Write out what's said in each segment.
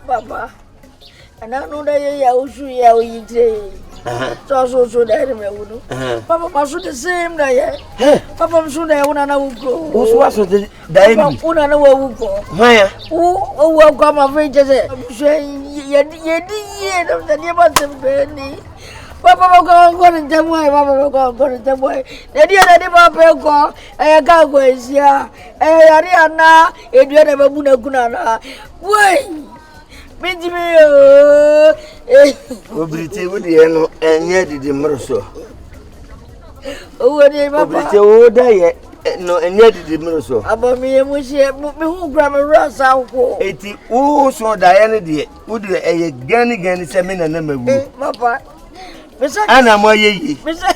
Papa, and I know that you so that Papa was the same day. Papa soon I want to go. Who was the diamond? Who will go? Where? Who will come of age? Papa will go and tell why. Papa will go and tell why. The dear Papa go. I can't go here. Ariana, if you never put a gunana. Why? Obrite wodi eno enye didi mroso. Owode papa. Obrite wo da ye no enye didi mroso. Abomi emuhie me hu gra me rasa wo. Eti wo so da ye ne de wodi eye gani se me na mawu. Papa. Mesa ana mo yeyi. Mesa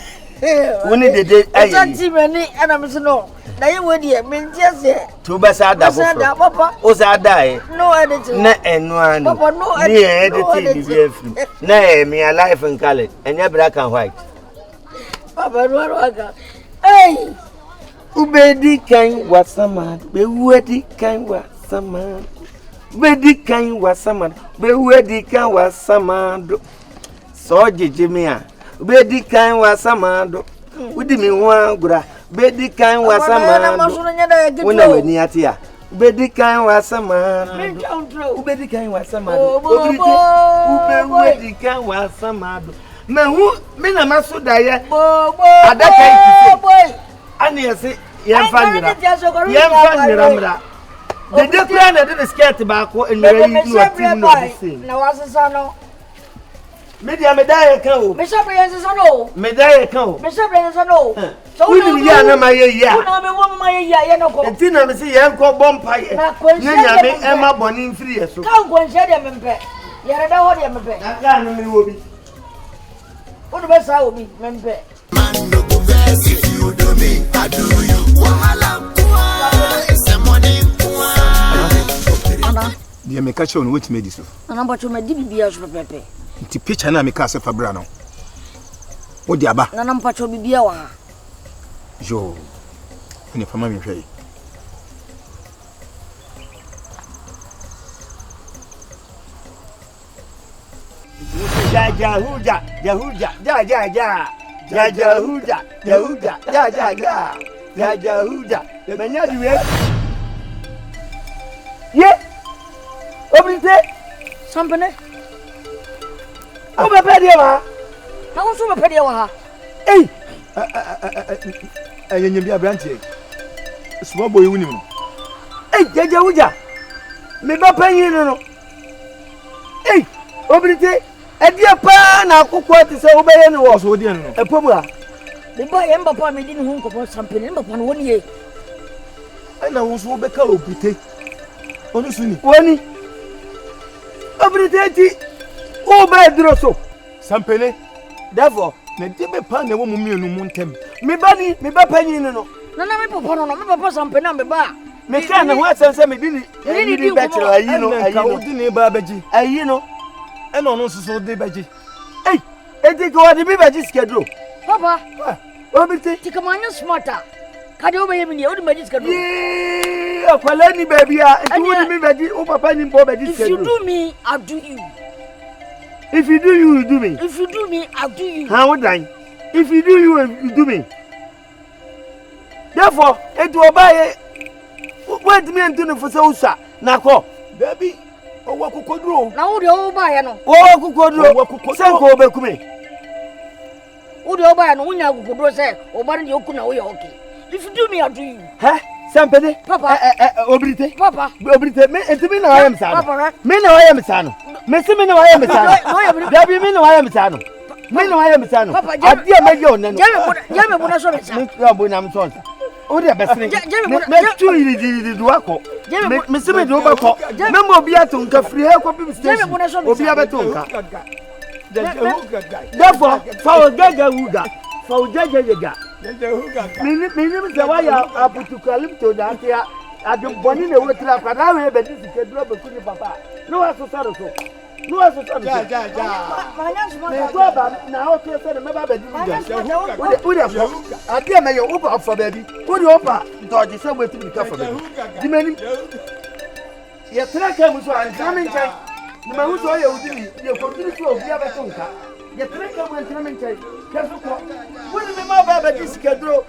woni dede ayi. Asante mani ana mese no. Na ye wodi e mentia to ba sa da papa. O sa da e. No editing. Na enu anu. Papa no editing. Ni editing bi afim. Na e me life in color. Enya black and white. Papa no aga. Hey! Ubedi kan wasama. Be wedi kan wasama. Ubedi kan wasama. Be wedi kan wasama do. So jeje me a. Ubedi kan wasama do. Udi mi ho agura. Bedi kan wasama. Wona weni atia. Bedi kan wasama. Ubedi kan wasama. Ubedi kan wasama. Mehu me na maso daye. Adaka iti. Ani ese yemfa nira. Yemfa nira mra. De kura na de skirt ba ko enira yi no ati no ase. Na wasesa no. Media medaya kan o. Me sabe yensa no. Medaya kan o. Me sabe yensa no. So we ya na maye ya. Una me wo maye ya ye no ko. Ntina me se ye nko bompa ye. Na nya me e ma boni mfiri ye so. Kan ko nse de mempe. Ye reda ho de mempe. Na ka no me wo bi. Odu be sa obi mempe. Man no go vex if you do me, I do you. Wahala kwa. It's the money kwa. Ana. Dia me catch on wait me this. Ana mbacho me di bibia so pepe. Nti picture na me ka se fabra no. Wo di aba. Na mpacho bibia wa ha. Jo. Ni fama mi hwai. Jahuja. Menya diwe. Ye. Obrite. Sampene. O be pede wa. Na wo so be pede wa ha. Ei. Ayenya bi abrantie. Small boy wuni mu. Ei, jahuja. Me ba panyin no. Ei, obrite. Edia pa na akukwa ti se wo be ye ne wo. So odi en no. Epomu a. Me ba ye mba pa me di ne hu nkopo sampene mba pa no woni ye. Ana wo so be ka obrite. Onu suni. Woni. Obrite ti. O be dro so. Sampele. Therefore, Na di be pa na wo mu mienu mu ntem. me ba panyin no. Na me papa no me papa sampene me ba. Me ka na ho asense me di ni bachelor ayi no Ka odi ne ba baji. ayi no. Ena onu so de baji. Ei, eti ko di bi baji schedule. Papa, Obrite. tikamanya smarter. Kade o be ye mi o di baji schedule. Yee, akwala ni baby a, eti wo di mi baji, o papa ni bo baji If you schedule. do me, I'll do you. If you do you do me. If you do me, I'll do you. How dan? If you do you do me. Therefore, eti obaye wait me ntunu for so usa na ko. Baby, owo kokoduro. Na wo de o ba ye no. Wo kukodro. Sen ko obekume. Wo de o ba ye no, wo nya kukodro se, o ba de oku na wo ye okay. If you do me, I'll do you. Huh? Somebody? Papa. Obrite. Papa. Obrite. Me, it's me no I am son. Papa. Me no I am son. Me see me no I am son. Debbie, me no I am son. Me no I am son. Papa, I dear my girl. Jamie, what I saw it. Me when I'm son. Oh, dear, best thing. Me too easy to work. Me see me do back. Me mo be at unka free help people station. Obi abetonka. Therefore, for Gaga Wuga, for Gaga. Minimum the way I put to Calypto that here. I don't want to wait till I have a bit drop a good papa. No, as a sort of so. No, as a sort of now, to send a member. I dear may you open up for baby. Put you over, Dodgy, somewhere to be careful. The many. Yes, I came with one coming time. The man who saw you, you continue to be a tonka. Yes, I come with coming time. Careful. What is my baby? This schedule.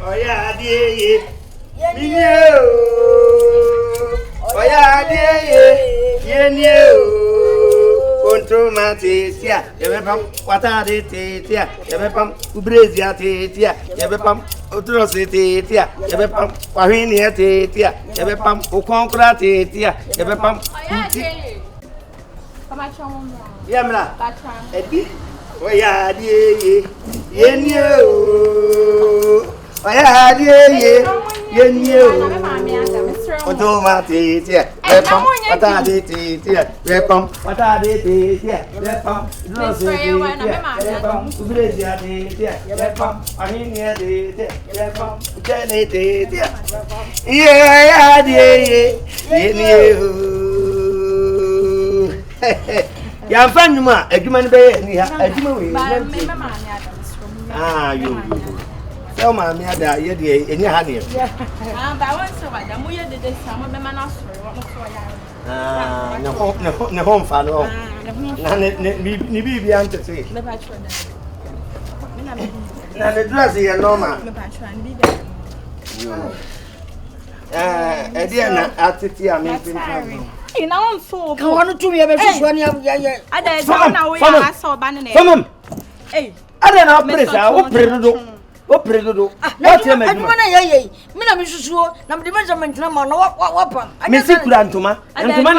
Oh, yeah, dear. Oh, yeah, dear. Control tia, Yabam, what are they, tia, Yabam, Ubrazia, tia, Yabam, Utrosity, tia, Yabam, Wahinia, tia, Yabam, Uconcra, tia, Yabam. Yamla, Eddie, oh, yeah, dear, Automati, repom, patadi, repom, patadi, repom, repom, Ubrazia, repom, Ahinia, repom, Janity, yeah, yeah, Fanuma, a human being, a human. Ah, you. Tell my mother, in your honey. But I want to buy the Muya did this summer, the man asked for what no home, father. Maybe I'm to say. Now the dress is normal. Adiana, Atiti, I mean, you know, so come on to me, I don't know where I saw banana. Hey, I don't know, please, I will pray to do. What predo? What you make? Mina Missu, number measurement, no one, what? I miss it, Grantoma, and to man,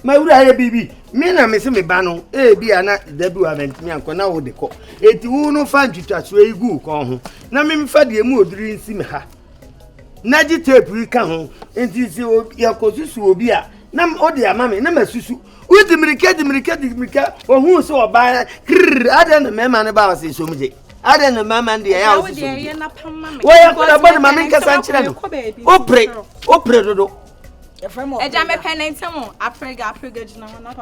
my would baby. Mina miss me bano, be a not debut event, me and Kona de co. It will no find you touch where you go, come. Now, me fad the mood dream sim ha. Naji tape we come home, and this your cosus will be a Nam Odia, mammy, number Susu. With the Mirika, or who saw a buyer, I don't remember about so much. I don't know, mamma, and the house. Why I could have bought my Minka Sanchez? Oh, pray, a jam pen and some. I pray, I forget no, not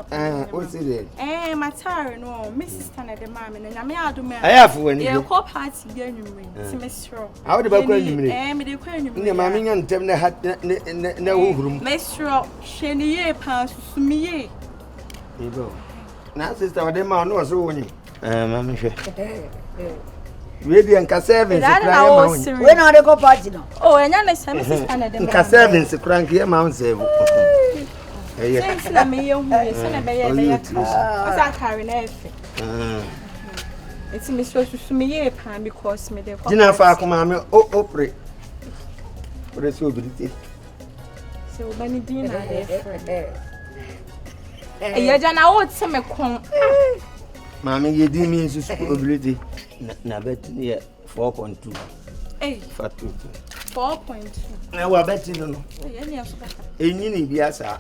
what's it? Eh, my tired, no, Mrs. Tanner, the mammy, and I may do me. I have when you're party, Miss Row. How about me? Eh, me the queen, your mammy and Temna had no room. Miss Row, Shady pass to me. You go. Now, sister, the man was ruining. Mammy. Ready and Cassavin, when are they go party? Oh, and then it's Cassavin, the cranky amount. Say, let me young, I carry everything. It's Miss Ross to me, pan because me there. Dinner for Mamma, oh, pray. What is your beauty? So many dinner. You're done out some corn. Mammy, you didn't mean to ability. Now, bet near 4.2. Eh, for 2. 4.2. Now, I bet you know. You need the answer.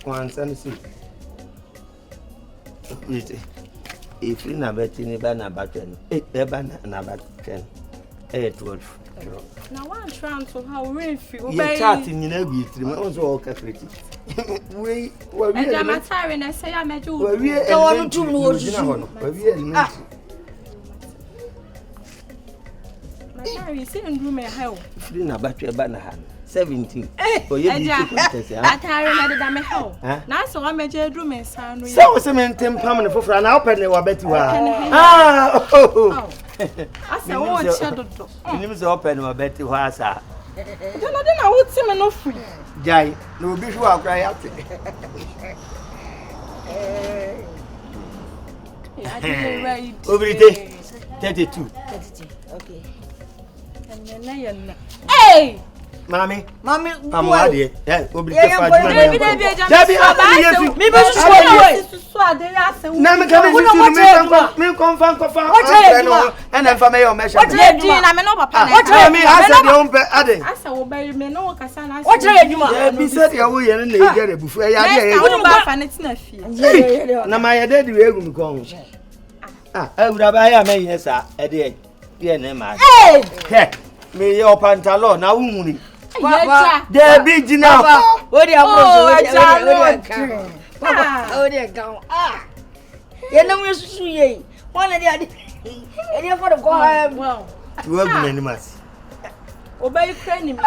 Once and see. If you never bet banner button, a banner and a button. 12. Now, one trying to how we feel. You're chatting in every 3 months or calculating. We were tiring. I say, I met you. We are going to lose. You see, and room a hell. Free na battery banner 17. Oh, yeah, I tired of my hell. Now, so I made your room and sound. So, cement permanent for an open or bet you are. I said, oh, shadow. You never open or bet you are, sir. Then I would see me no free. Jai, no be sure I'll cry out. Obrite 32. Okay. Hey! Mami. Mami, I'm ready. Yeah, Obrite Yeah, Fajima. Debbie, me be so away. Na me come me confirm. And then for me your measure. What you doing? I'm no papa. What me I said you on ade. Asa wo bury me no kasa na. What you do? Yeah, be said you we here na get bufu. Ya dey. Wonu ba fa na tina fie. Na my dad we egu me kon. Ewura ba ya me yin sa e dey. Ye na ma. Hey! Me your pantalon na wunni. Debbie Gina. What do you Papa, you know me so ye. One of the other. And you for the go well. You are good animals. Obey crane me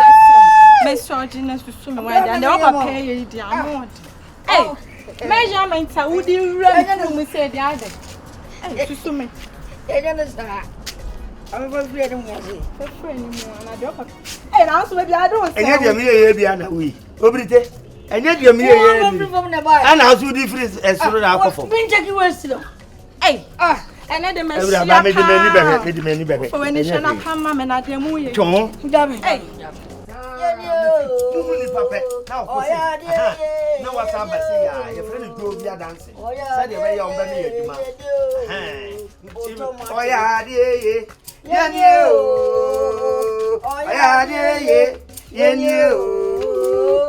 son. Me Gina to swim when and the pay you the amount. Hey, measurements are would you run me say the other. Hey, to swim. You understand? I'm going to be able to hey, now so maybe I don't. And yet, me a na we. Obrite. And yet, me a and how to difference as soon as alcohol. Been checking words. Hey, and then the man made many better. For when you shall not come, mamma, and I dare move you. Hey, now, no, what's up? Your friend drove you dancing. Said the way you're very oh, yeah, dear.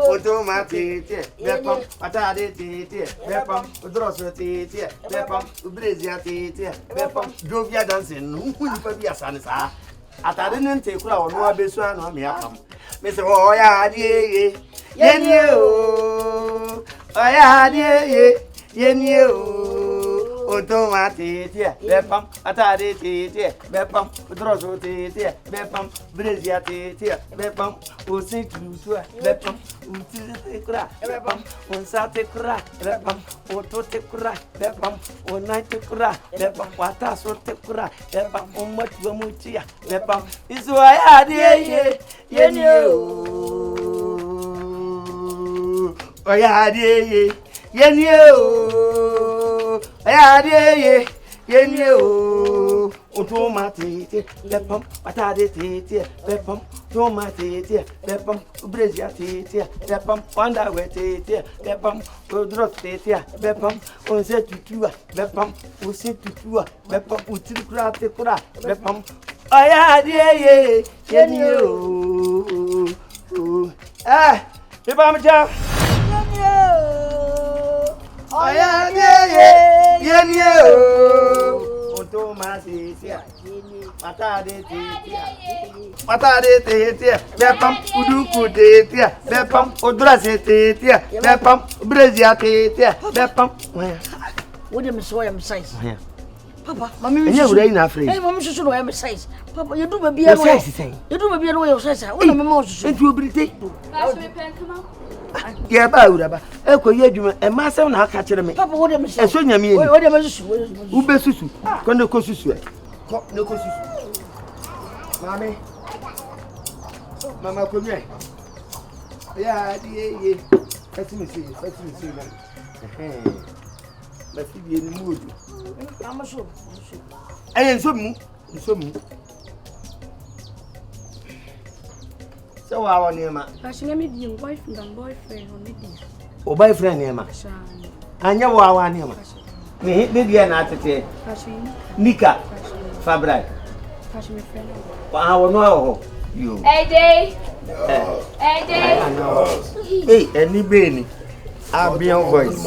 Automatic, Bepam, Atade, Bepam, Drosity, Bepam, Brazia, Bepam, Jovia dancing, who will be a son. At I didn't take flower, no abyssal, no me up. Mr. Oh, yeah, dear, automatic, Bepam, Atade, Bepam, Drosity, Bepam, Brazia, Bepam, who sing to Bepam, who crack, Bepam, on Saturday crack, Bepam, or Tote crack, Bepam, or night to crack, Bepam, what I saw to crack, Bepam, on what you mutia, Bepam, is why I did, oh, yeah, dear, automatic, Bepam, Atade, Bepam, Tomatic, Bepam, Brazia, Bepam, Wanda, Bepam, Drop, Bepam, on set to Tua, Bepam, who sit to Tua, Bepam, who took craft, Bepam, I had Bepam, automatic, Matade, Bepam, Uduku, Bepam, Odrasete, Bepam, Brazia, Bepam. What am I so I'm size? Papa, Mammy, you're in Africa. Hey, Mamma, should I'm size. Papa, you do be a size. You do be a way of size. What am I most to British? Yeah, Baudaba, Eko Yeduma, and my son, I'll catch me. Papa, what am I saying? So, you mean, what am I saying? Ubesusu, Kondo Kosusu, no Kosusu. Mammy, Mamma, come here. Yeah, dear, let me see, let's be in the mood. I'm sure. And so, so our name, actually, me be boyfriend and boyfriend on me. Oh, boyfriend name, and you are our name. Me hit me an attitude. Nika, Fabra. I will know you. Hey, any baby. I'll be on voice.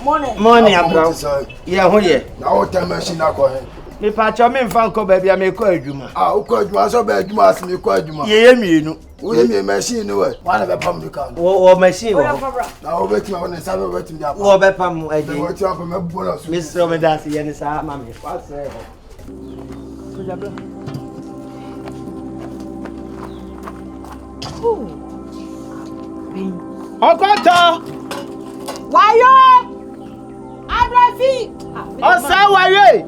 Morning, Abraham. Yeah, who ye? Now, tell me, she not going. Me patch me fanko baby, I may call you. Ah, call you, so bad, you must me call you. Yeah, me, no. We me machine, no way. One of the pump you can. Oh, machine. Now, wait till I want to say, wait me up. Oh, Bepam, I do. What you have a bonus, Mr. Medasi, and it's our mammy. What's Okoto! Why you? Abrafi! Osa waye!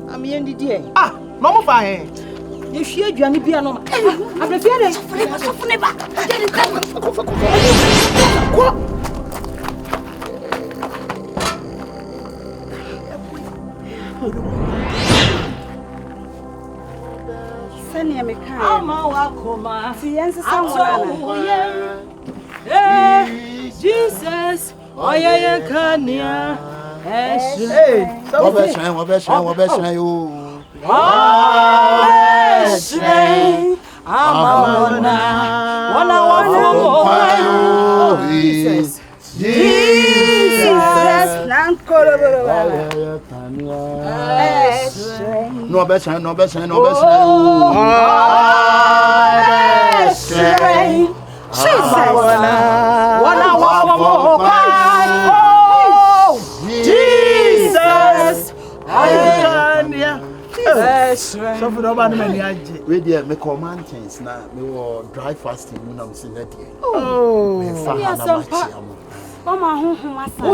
I'm in the day. Ah, no more fine. You should you be a normal. Abrafi, Jesus, oh yeah, Kanya. Hey, what best you? Jesus. No best. So for the man, we there me mountains now. Me will dry fasting. We now see that here. oh,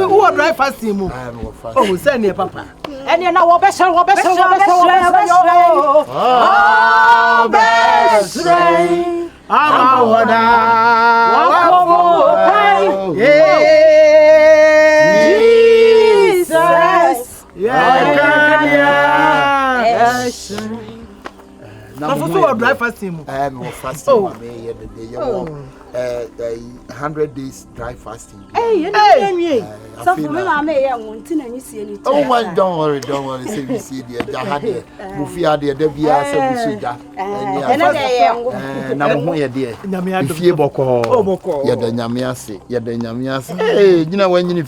who are dry fasting? Oh, send your papa. And you know what best Now for dry fasting. I'm fasting. 100 days dry fasting. Hey, so for me, I may want to see any. Oh, my, don't worry. Say we see the Jahade, Mufia, the Debia, Suda, and I'm here, dear. Namia Boko, Yada Yamiasi, Hey, you know when you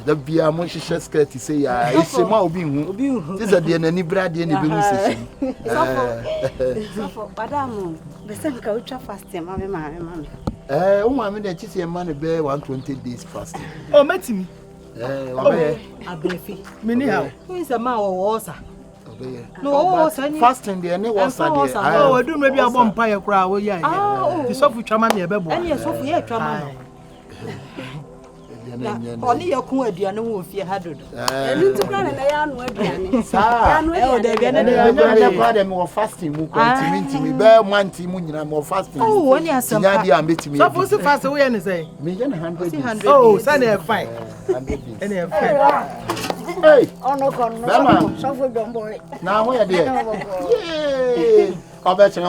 the Bia Moshe skirt to say, it's a more being. This is the any brad in the session. Madame, the same culture fasting, mammy. Oh, mammy, that you see a man bear 120 days fasting. Oh, met me. A beefy. Many who is a man or was no, fasting there, no was. Oh, I do maybe a vampire crowd. Yeah, the soft with Chamani, a baby. And yes, Sophia, Chamani. Only your cool, no wolf, you had it. And to run a young word. Oh, they're more fasting. Me, bear 1 team, more fasting. Oh, when you have some idea, meet me. Suppose to fast away and say, 100. Oh, Sunday at 5. Hey, Oh, no, no, suffer, don't boy. now where dear? Yay! I'll bet you.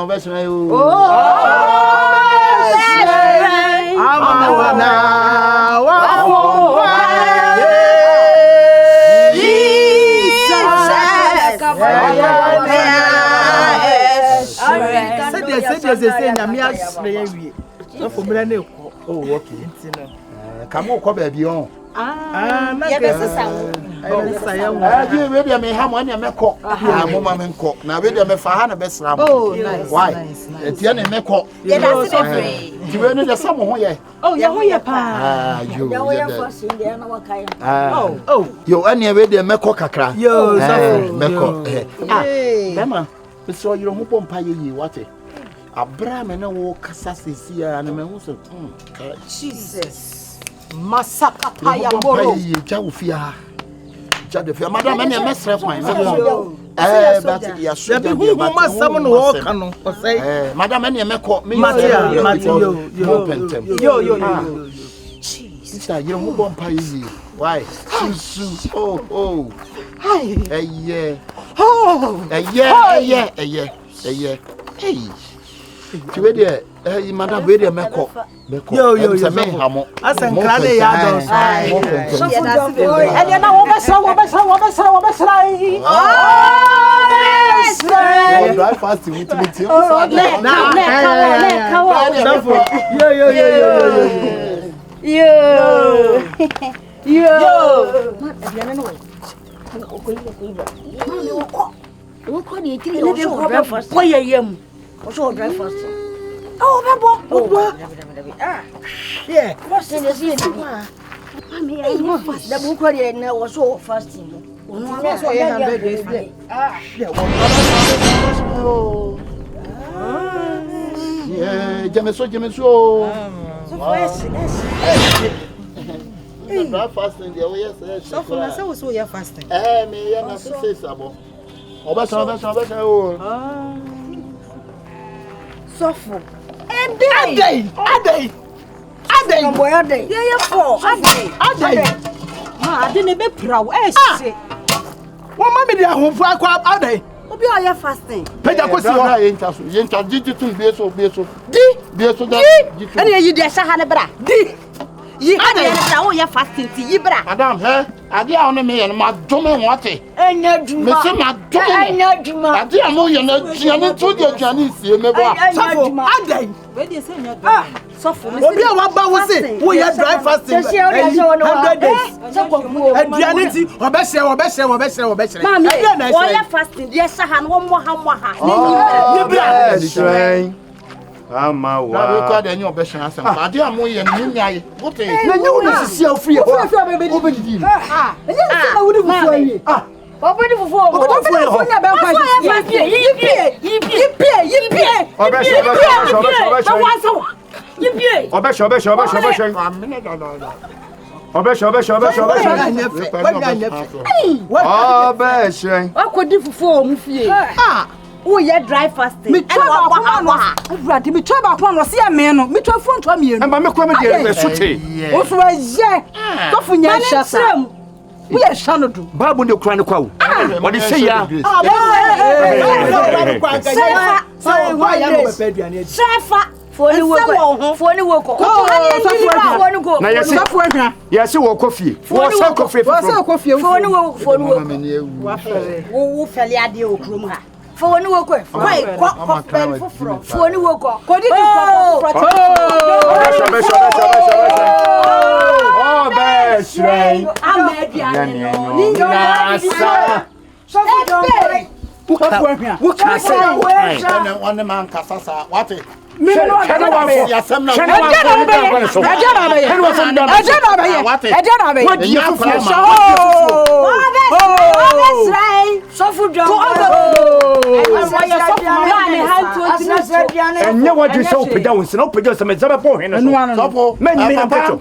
Come on, come baby on. Ready, may have one and cook. Woman cook. Now, ready, may Fahana best. Oh, why? It's the enemy cook. You know, there's someone here. Oh, yeah, pa. You any ready, may cook a crack. Yo, Emma, we saw your home pie. What it? Abraham and a walk, Cassis here, and a man Jesus. Massacre, Jawfia. Jadefia, Madame, and a mess of mine. But yes, someone walk or say, Madame, and a meko, yo, sister, you move on pie. Why? Oh, yeah. Hey. Hey, Madame, where the Meko? Yo, Asante Ghallywood. And you know what? Drive fast to meet you. Oh, yeah. What's in the scene? The book was so fasting. Yeah, Jameso. Fasting the way, so for myself, so you're fasting. Me, I'm not say so. Suffer. A day. Yeah, for a day. I didn't be proud. What mammy, they are home for a crab a day. Obi oya fasting. Peja ko si o ha yenta digital be so di that and you dey sha ne bra di yi ka dey bra o ya fasting ti yi bra madam ade a on me ma dome hote enya djuma me se ma dome enya djuma ade a mo ye na jiane to de jiane sie me bo safo adai we dey say nya dome safo me Obi a wa ba wo se wo ye dry fasting 100 days aduane ti obese mama o ya fasting dey sha ha no mo ha ni bra shrine ama wa na we ka de nyo be shan asem ade a mo ye ni nyaye wote na nyu no sisi afri ho obedi enye se na wudi fufu ayi Obedi fufu o. Onya be kwa Okodie fufu o mu fie. Wo ye dry fasting. Me twa ba kwa no se ya me no. Me twa fu ntwa me no. Amba me kwa me de sote. Wo so ye. Tofu nya shasa. We are shanodu. Babu ne kura ne kwa wo. Wo de say ya. Sefa. Foni wo ko. Na yesi yesi wo kofie. Wo sa kofie. Foni wo. Wo fele ade o krom ha. Foni wo ko. Foni wo ko. Kodi di ko. Oh, best right. And you what you so put down, so put us some example. And men,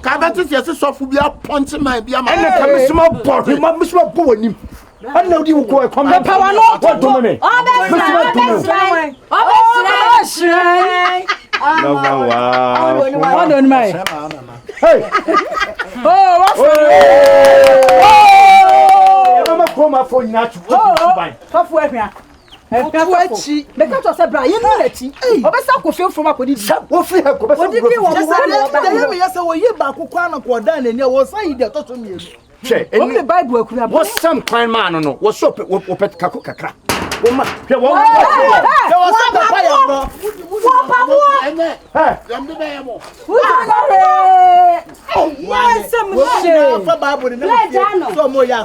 Cabot is so for be a punch my be a man. and a small pot, you must be born. I know you go come up. What do me? Hey! I'm come for natural. Echi me ka to se bra ye no echi obesa ko fie from akodi Wo fi ha ko be odi bi wo me yesa wo ye ba akokwa na ko dan na ni wo sai de to so mienu che o me bible akura wo sam kwan ma no wo so wo pet kako kakra wo ma hwe wo wo sa papa ya bro Wo pa wo Yam de be mo. yes some wo fa bible ni so mo ya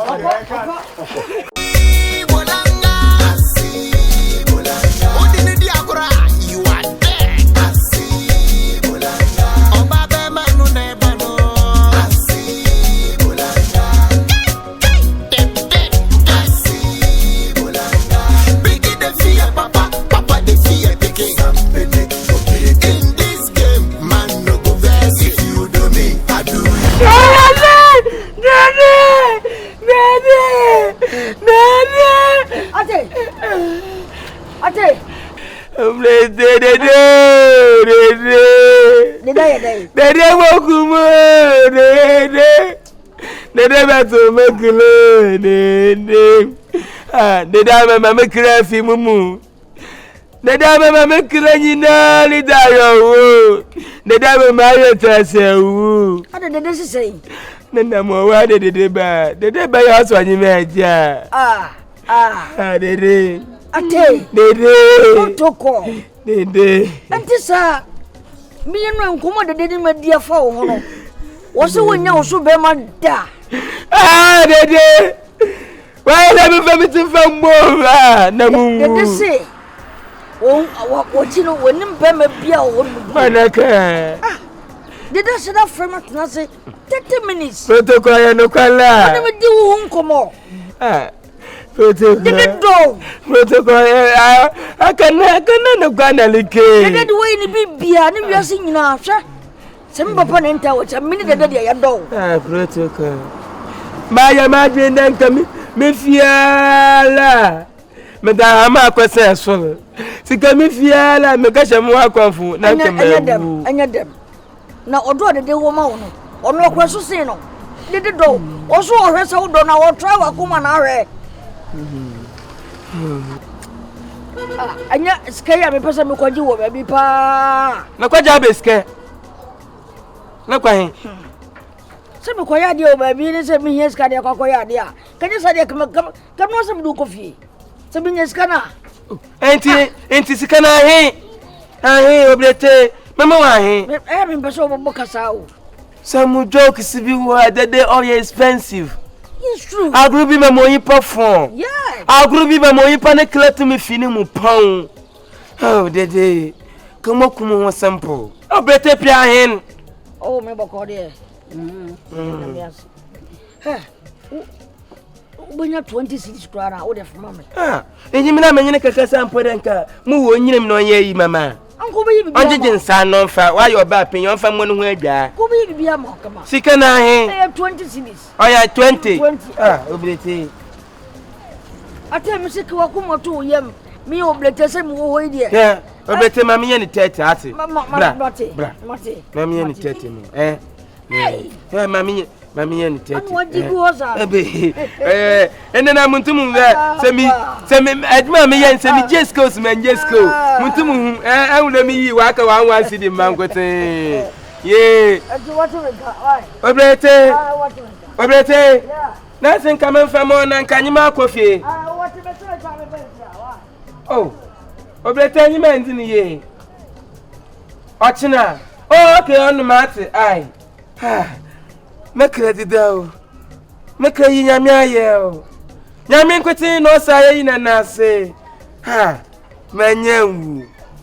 Antisa me no nkomo de madia fa wo no wo se wonya wo so be ma da dede why let me family from more na mu dede se wo ti no wonim be ma bia wo no manaka dede se da frame na se 30 minutes protocol ya no kwala na me di wo nkomo protocol Akan no gwana like dede de we ni bibia ni wiase nyina hwe se me papa na nta wo cha mini dede de ya do protocol Maya madwe ndanka me fiala me da ma kwese so sika me fiala me ka hye mo akwanfu na nkema anya dem na odo dede wo ma wo no ono akwaso sin no dede do o so o hwe se wo do na wo try wa kuma na hwe anya skaya me pesa me kwaji wo baby pa na kwaja be ske na kwa hin se me kwaya de o baby ni se me hie ska de kwakoya de a kanya sa de kam no se me du kofi se me nyeska na enti sika na hin oblete mama wa hin me pesa o bo kasa o some joke si bi wo they all expensive. It's true. I grew be my money perform. Yeah. I grew be my money paneclet to me feeling pound. Oh, Dede. Come on, sample. Oh, better pia hen. Oh, me Okodie. When you're 26 krana, order for mommy. Ah, and you mean I'm a sample and car. Move on, you know, ye, mamma. Uncle Baby, I didn't sound on fire. Why you're bapping your family where ya? Go baby, come on. Sicken, I have 20 cities. I had 20. 20. Ah, oblate. I tell me, Sikawakuma to yam. Me oblate some more idea. Yeah, oblate mammy and the tatty. Mamma, mammy and the tatty. Eh? Yeah, mammy. Mammy and Teddy. What did you was and then I'm Muntum there. Send me at Mammy and send me just goes, man, just go. Muntum, I will let me walk around one city, Mangote. Yea, Oblate, nothing coming from on and can you mark coffee? Oh, Oblate, you meant in the year. Ochina, oh, okay, on the matter, aye. Make ready though. Make a yamia yell. Yamin quitting no say in and I say, ha, man,